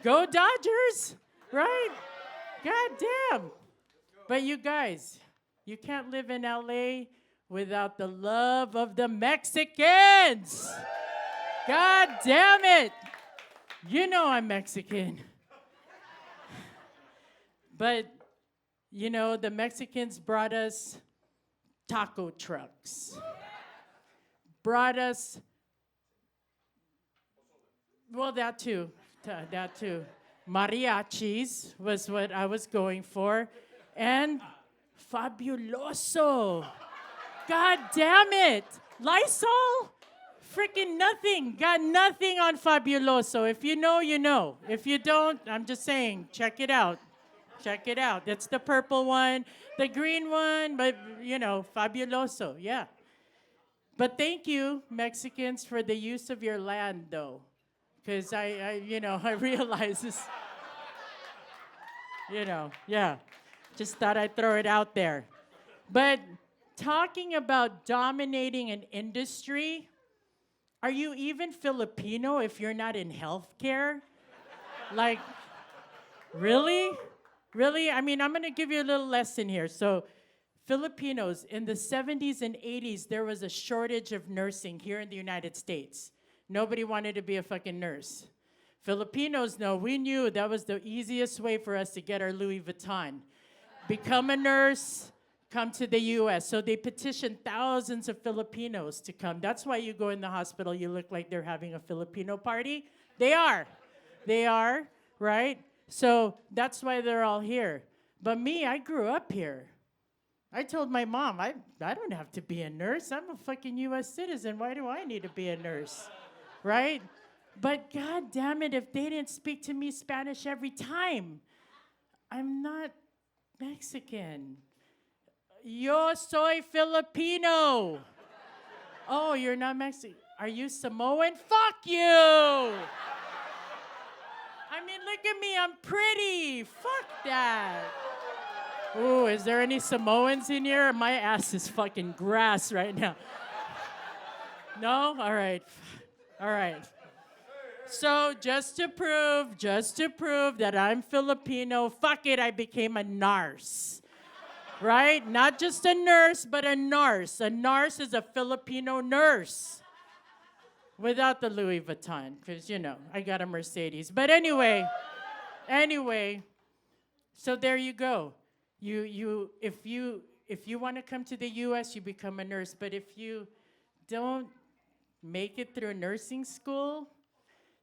Go Dodgers, right? God damn. But you guys, you can't live in LA without the love of the Mexicans. God damn it. You know I'm Mexican. But, the Mexicans brought us taco trucks, brought us, well, that too, that too. Mariachis was what I was going for, and Fabuloso. God damn it. Lysol? Freaking nothing. Got nothing on Fabuloso. If you know, you know. If you don't, I'm just saying, check it out. Check it out. That's the purple one, the green one, but Fabuloso, yeah. But thank you, Mexicans, for the use of your land, though. Because I realize this, yeah. Just thought I'd throw it out there. But talking about dominating an industry, are you even Filipino if you're not in healthcare? Like, really? Really? I mean, I'm going to give you a little lesson here. So, Filipinos, in the 70s and 80s, there was a shortage of nursing here in the United States. Nobody wanted to be a fucking nurse. Filipinos, no, we knew that was the easiest way for us to get our Louis Vuitton. Become a nurse, come to the US. So they petitioned thousands of Filipinos to come. That's why you go in the hospital, you look like they're having a Filipino party. They are. They are, right? So that's why they're all here. But me, I grew up here. I told my mom, I don't have to be a nurse. I'm a fucking US citizen. Why do I need to be a nurse? Right? But God damn it, if they didn't speak to me Spanish every time, I'm not Mexican. Yo soy Filipino. Oh, you're not Mexican. Are you Samoan? Fuck you. I mean, look at me. I'm pretty. Fuck that. Ooh, is there any Samoans in here? My ass is fucking grass right now. No? All right. All right. So just to prove that I'm Filipino, fuck it, I became a nurse. Right? Not just a nurse, but a nurse. A nurse is a Filipino nurse. Without the Louis Vuitton, because, I got a Mercedes. But anyway, so there you go. If you want to come to the U.S., you become a nurse. But if you don't make it through nursing school,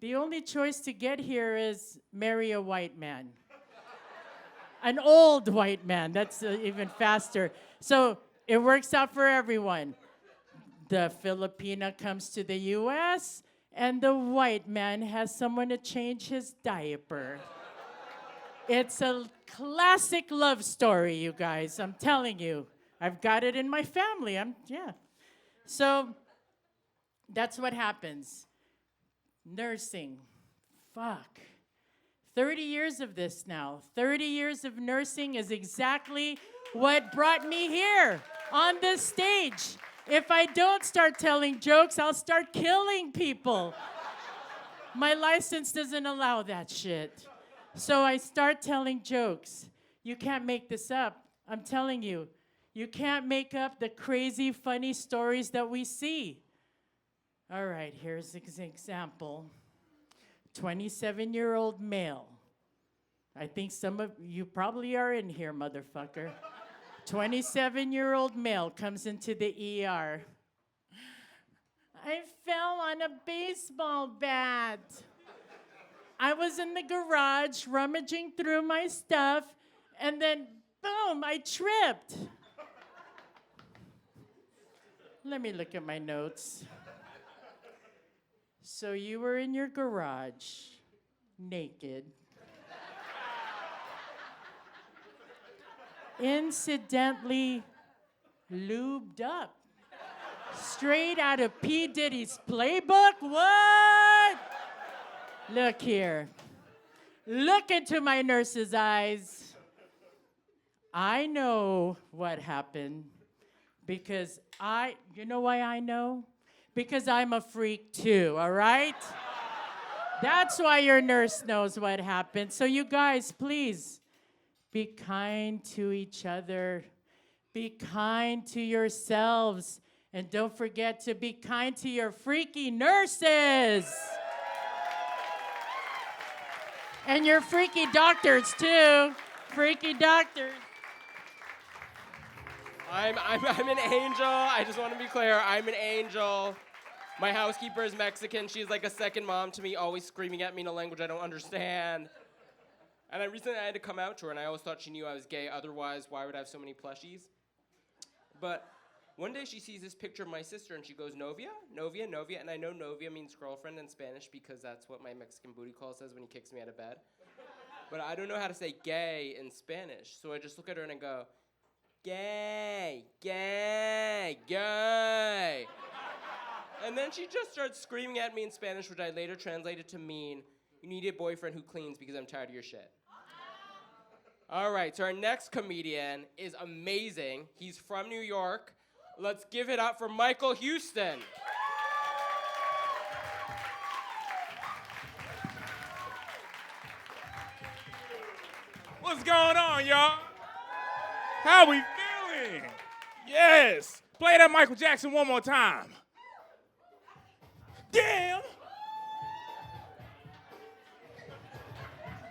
the only choice to get here is marry a white man. An old white man. That's even faster. So it works out for everyone. The Filipina comes to the U.S., and the white man has someone to change his diaper. It's a classic love story, you guys. I'm telling you. I've got it in my family. So that's what happens. Nursing. Fuck. 30 years of this now. 30 years of nursing is exactly what brought me here on this stage. If I don't start telling jokes, I'll start killing people. My license doesn't allow that shit. So I start telling jokes. You can't make this up. I'm telling you. You can't make up the crazy, funny stories that we see. All right, here's an example. 27-year-old male. I think some of you probably are in here, motherfucker. 27-year-old male comes into the ER. I fell on a baseball bat. I was in the garage rummaging through my stuff, and then, boom, I tripped. Let me look at my notes. So you were in your garage, naked. Incidentally lubed up. Straight out of P. Diddy's playbook? What? Look here. Look into my nurse's eyes. I know what happened because you know why I know? Because I'm a freak too, all right? That's why your nurse knows what happened. So you guys, please be kind to each other. Be kind to yourselves. And don't forget to be kind to your freaky nurses. And your freaky doctors, too. Freaky doctors. I'm an angel. I just want to be clear. I'm an angel. My housekeeper is Mexican. She's like a second mom to me, always screaming at me in a language I don't understand. And I recently had to come out to her, and I always thought she knew I was gay. Otherwise, why would I have so many plushies? But one day she sees this picture of my sister, and she goes, Novia, Novia, Novia. And I know Novia means girlfriend in Spanish because that's what my Mexican booty call says when he kicks me out of bed. But I don't know how to say gay in Spanish. So I just look at her and I go, gay, gay, gay. And then she just starts screaming at me in Spanish, which I later translated to mean, you need a boyfriend who cleans because I'm tired of your shit. All right, so our next comedian is amazing. He's from New York. Let's give it up for Michael Houston. What's going on, y'all? How we feeling? Yes. Play that Michael Jackson one more time. Damn.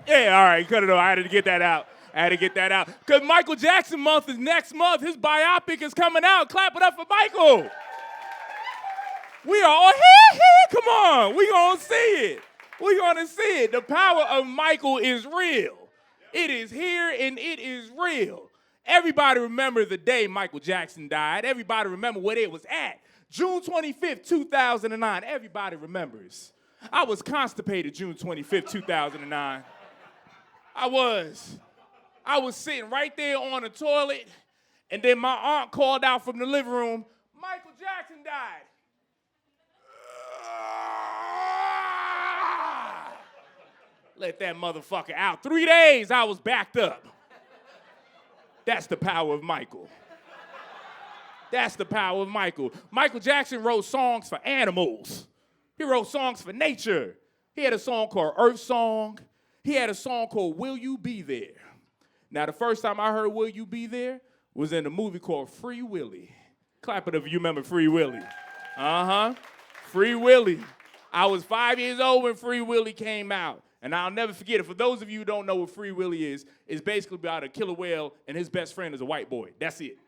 Yeah, all right, cut it off. I had to get that out. Because Michael Jackson month is next month. His biopic is coming out. Clap it up for Michael. We are all here. Come on. We gonna see it. The power of Michael is real. It is here and it is real. Everybody remember the day Michael Jackson died. Everybody remember where it was at. June 25th, 2009. Everybody remembers. I was constipated June 25th, 2009. I was sitting right there on the toilet, and then my aunt called out from the living room, Michael Jackson died. Let that motherfucker out. 3 days I was backed up. That's the power of Michael. Michael Jackson wrote songs for animals. He wrote songs for nature. He had a song called Earth Song. He had a song called Will You Be There? Now, the first time I heard Will You Be There was in a movie called Free Willy. Clap it up if you remember Free Willy. Free Willy. I was 5 years old when Free Willy came out. And I'll never forget it. For those of you who don't know what Free Willy is, it's basically about a killer whale and his best friend is a white boy. That's it.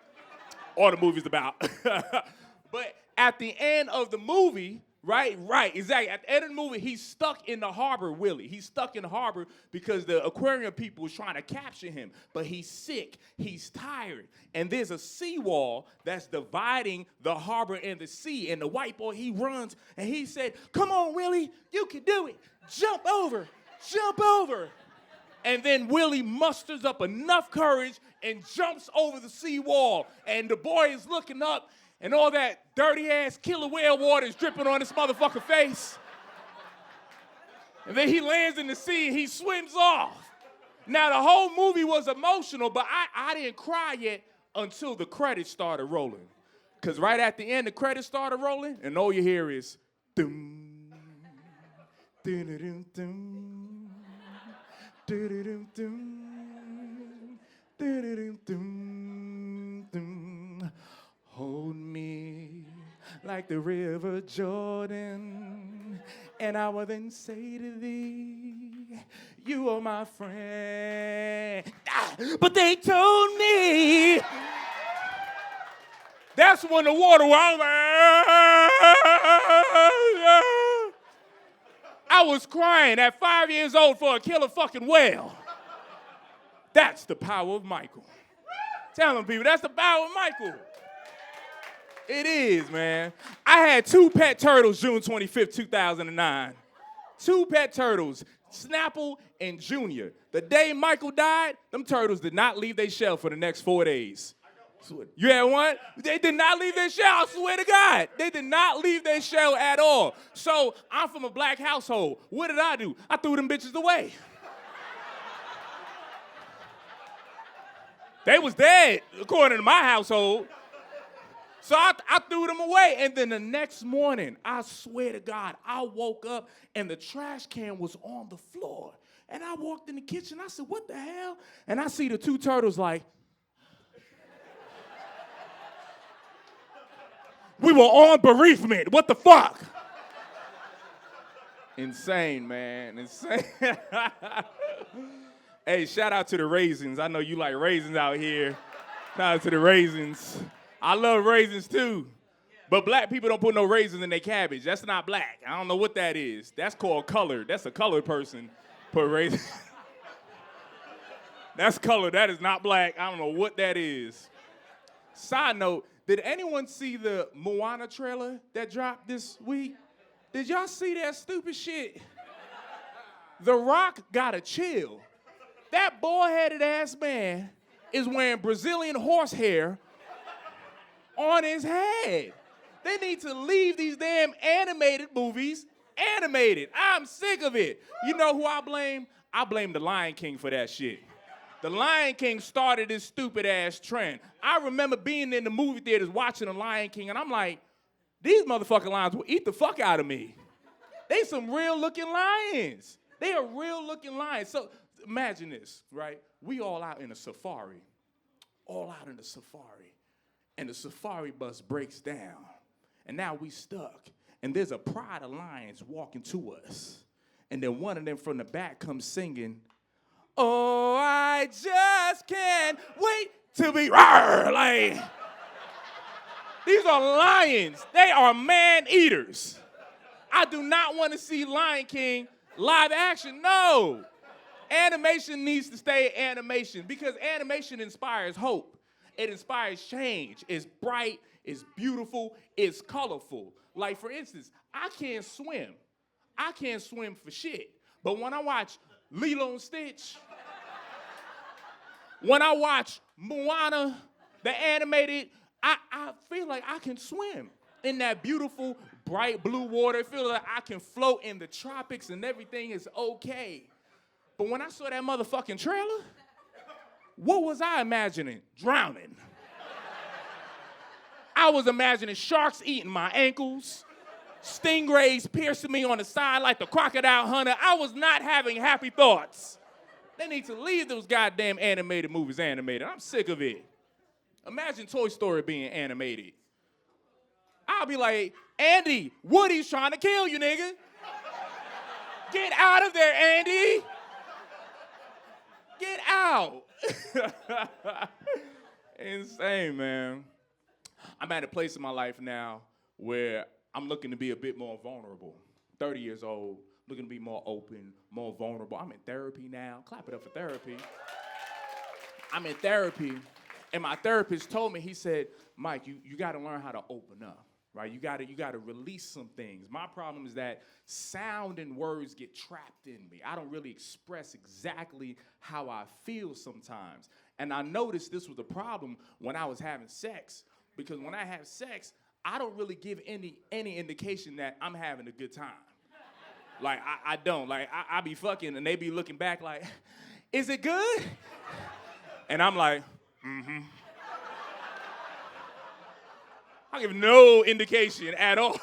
All the movie's about. But at the end of the movie, right, exactly. At the end of the movie, he's stuck in the harbor, Willie. He's stuck in the harbor because the aquarium people was trying to capture him. But he's sick, he's tired, and there's a seawall that's dividing the harbor and the sea. And the white boy, he runs, and he said, come on, Willie, you can do it. Jump over. And then Willie musters up enough courage and jumps over the seawall. And the boy is looking up, and all that dirty-ass killer whale water is dripping on his motherfucking face. And then he lands in the sea, and he swims off. Now, the whole movie was emotional, but I didn't cry yet until the credits started rolling. Because right at the end, the credits started rolling, and all you hear is, dum, dum, dum, dum, dum, dum. Hold me like the river Jordan, and I will then say to thee, you are my friend. But they told me that's when the water was I was crying at 5 years old for a killer fucking whale. That's the power of Michael. Tell them, people, that's the power of Michael. It is, man. I had 2 pet turtles June 25th, 2009. 2 pet turtles, Snapple and Junior. The day Michael died, them turtles did not leave their shell for the next 4 days. You had one? They did not leave their shell, I swear to God. They did not leave their shell at all. So I'm from a black household. What did I do? I threw them bitches away. They was dead, according to my household. So I threw them away. And then the next morning, I swear to God, I woke up and the trash can was on the floor. And I walked in the kitchen. I said, what the hell? And I see the two turtles like, we were on bereavement. What the fuck? Insane, man. Insane. Hey, shout out to the raisins. I know you like raisins out here. Shout out to the raisins. I love raisins too. But black people don't put no raisins in their cabbage. That's not black. I don't know what that is. That's called colored. That's a colored person put raisins. That's colored. That is not black. I don't know what that is. Side note, did anyone see the Moana trailer that dropped this week? Did y'all see that stupid shit? The Rock gotta chill. That bald-headed ass man is wearing Brazilian horsehair on his head. They need to leave these damn animated movies animated. I'm sick of it. You know who I blame? I blame the Lion King for that shit. The Lion King started this stupid ass trend. I remember being in the movie theaters watching the Lion King, and I'm like, these motherfucking lions will eat the fuck out of me. They some real looking lions. They are real looking lions. So imagine this, right? We all out in a safari. All out in a safari. And the safari bus breaks down. And now we stuck. And there's a pride of lions walking to us. And then one of them from the back comes singing, oh, I just can't wait to be roar. Like, these are lions. They are man-eaters. I do not want to see Lion King live action. No. Animation needs to stay animation because animation inspires hope. It inspires change. It's bright, it's beautiful, it's colorful. Like, for instance, I can't swim. I can't swim for shit. But when I watch Lilo and Stitch, when I watch Moana, the animated, I feel like I can swim in that beautiful, bright blue water. I feel like I can float in the tropics and everything is okay. But when I saw that motherfucking trailer, what was I imagining? Drowning. I was imagining sharks eating my ankles, stingrays piercing me on the side like the crocodile hunter. I was not having happy thoughts. They need to leave those goddamn animated movies animated. I'm sick of it. Imagine Toy Story being animated. I'll be like, Andy, Woody's trying to kill you, nigga. Get out of there, Andy. Get out. Insane, man. I'm at a place in my life now where I'm looking to be a bit more vulnerable. 30 years old, looking to be more open, more vulnerable. I'm in therapy now. Clap it up for therapy. I'm in therapy, and my therapist told me, he said, Mike, you got to learn how to open up, right? You got to release some things. My problem is that sound and words get trapped in me. I don't really express exactly how I feel sometimes. And I noticed this was a problem when I was having sex, because when I have sex, I don't really give any indication that I'm having a good time. Like, I don't. Like, I be fucking, and they be looking back like, is it good? And I'm like, mm-hmm. I give no indication at all.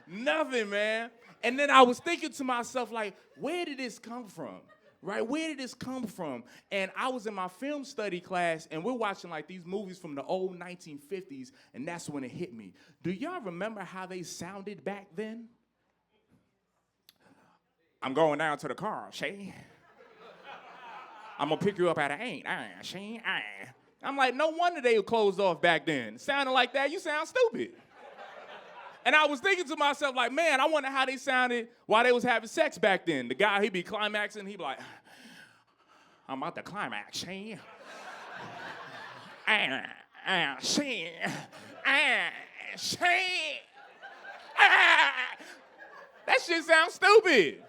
Nothing, man. And then I was thinking to myself, like, where did this come from? Right? Where did this come from? And I was in my film study class, and we're watching, like, these movies from the old 1950s, and that's when it hit me. Do y'all remember how they sounded back then? I'm going down to the car, Shay. I'm gonna pick you up at an ain't, Shay. I'm like, no wonder they were closed off back then. Sounding like that, you sound stupid. And I was thinking to myself, like, man, I wonder how they sounded while they was having sex back then. The guy, he'd be climaxing, he'd be like, I'm about to climax, Shay. Shay. Shay. That shit sounds stupid.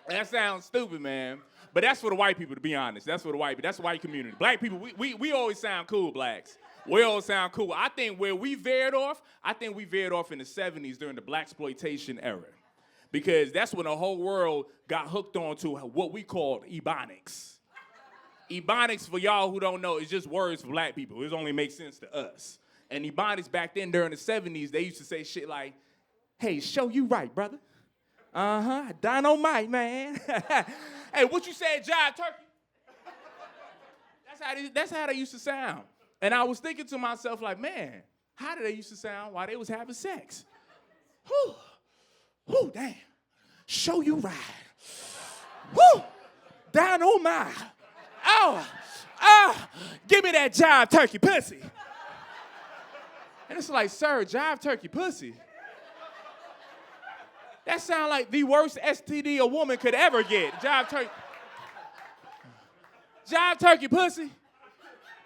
That sounds stupid, man. But that's for the white people, to be honest. That's for the white people. That's the white community. Black people, we always sound cool, blacks. We always sound cool. I think where we veered off in the 70s during the blaxploitation era. Because that's when the whole world got hooked on to what we called Ebonics. Ebonics, for y'all who don't know, is just words for black people. It only makes sense to us. And Ebonics back then during the 70s, they used to say shit like, hey, show you right, brother. Uh-huh, dynamite, man. Hey, what you said, Jive Turkey? That's how they used to sound. And I was thinking to myself, like, man, how did they used to sound while they was having sex? Whew, whew, damn. Show you right. Whew, dynamite. Give me that Jive Turkey pussy. And it's like, sir, Jive Turkey pussy? That sounds like the worst STD a woman could ever get. Jive Turkey pussy?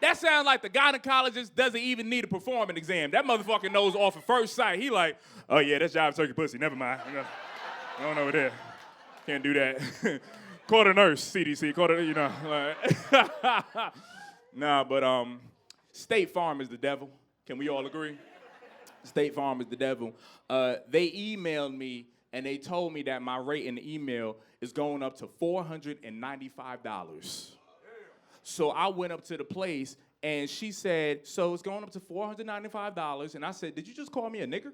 That sounds like the gynecologist doesn't even need to perform an exam. That motherfucker knows off at first sight. He like, oh yeah, that's Jive Turkey pussy. Never mind. I don't know over there. Can't do that. Call the nurse, CDC. Call the, you know. Like. Nah, but State Farm is the devil. Can we all agree? State Farm is the devil. They emailed me and they told me that my rate in the email is going up to $495. So I went up to the place and she said, so it's going up to $495. And I said, did you just call me a nigger?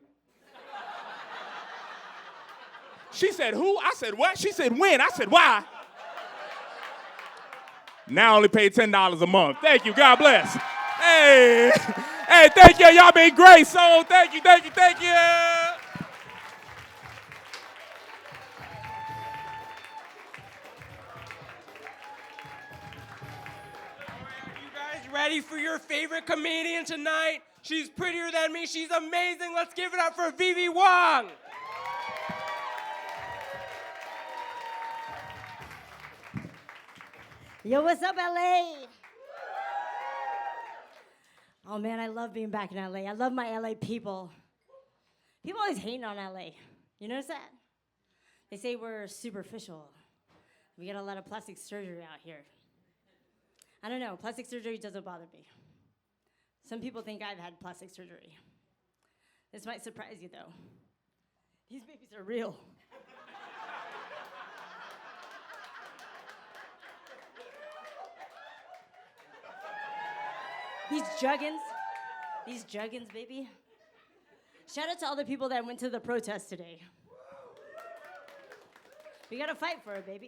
She said, who? I said, what? She said, when? I said, why? Now I only pay $10 a month. Thank you. God bless. Hey, hey, thank you. Y'all been great. So thank you, thank you, thank you. You guys ready for your favorite comedian tonight? She's prettier than me. She's amazing. Let's give it up for Vivi Wong. Yo, what's up, LA? Oh man, I love being back in LA. I love my LA people. People always hating on LA. You notice that? They say we're superficial. We get a lot of plastic surgery out here. I don't know, plastic surgery doesn't bother me. Some people think I've had plastic surgery. This might surprise you though. These babies are real. These juggins, baby. Shout out to all the people that went to the protest today. We gotta fight for it, baby.